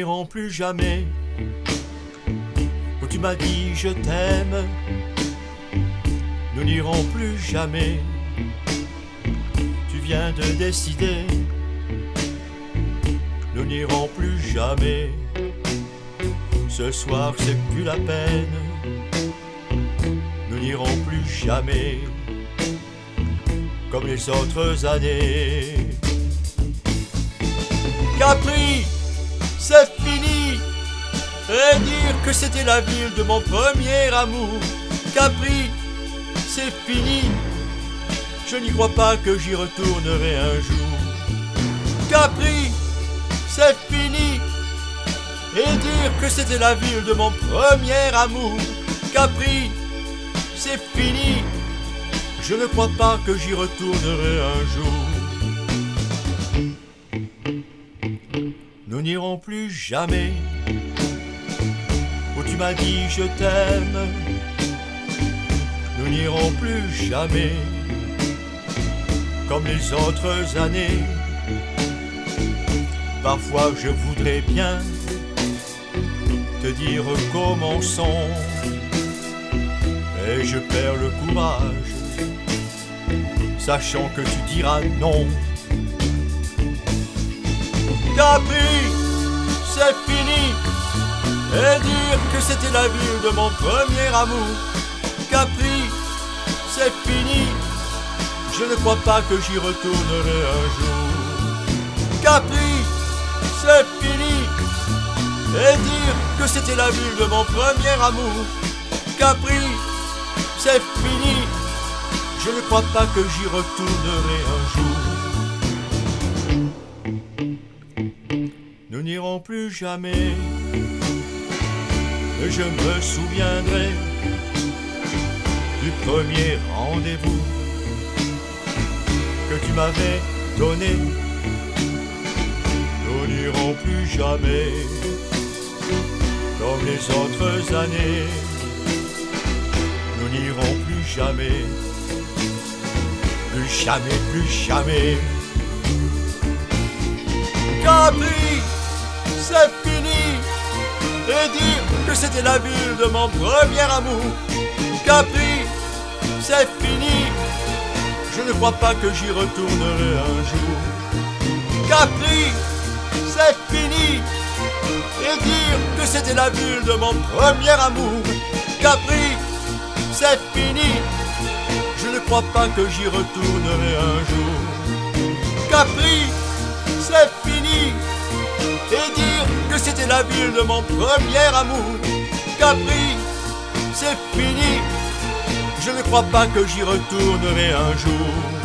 n'irons plus jamais où tu m'as dit je t'aime. Nous n'irons plus jamais. Tu viens de décider. Nous n'irons plus jamais. Ce soir c'est plus la peine. Nous n'irons plus jamais comme les autres années. Capri, c'est fini. Et dire que c'était la ville de mon premier amour. Capri, c'est fini. Je n'y crois pas que j'y retournerai un jour. Capri, c'est fini. Et dire que c'était la ville de mon premier amour. Capri, c'est fini. Je ne crois pas que j'y retournerai un jour. Nous n'irons plus jamais où tu m'as dit je t'aime. Nous n'irons plus jamais comme les autres années. Parfois je voudrais bien te dire commençons, et je perds le courage, sachant que tu diras non. Capri, c'est fini. Et dire que c'était la ville de mon premier amour. Capri, c'est fini. Je ne crois pas que j'y retournerai un jour. Capri, c'est fini. Et dire que c'était la ville de mon premier amour. Capri, c'est fini. Je ne crois pas que j'y retournerai un jour. Nous n'irons plus jamais. Je me souviendrai du premier rendez-vous que tu m'avais donné. Nous n'irons plus jamais comme les autres années. Nous n'irons plus jamais. Plus jamais, plus jamais. Capri, c'est fini. Et dire que c'était la ville de mon premier amour. Capri, c'est fini. Je ne crois pas que j'y retournerai un jour. Capri, c'est fini. Et dire que c'était la ville de mon premier amour. Capri, c'est fini. Je ne crois pas que j'y retournerai un jour. Capri, c'est fini. Et dire que c'était la ville de mon premier amour. Capri, c'est fini. Je ne crois pas que j'y retournerai un jour.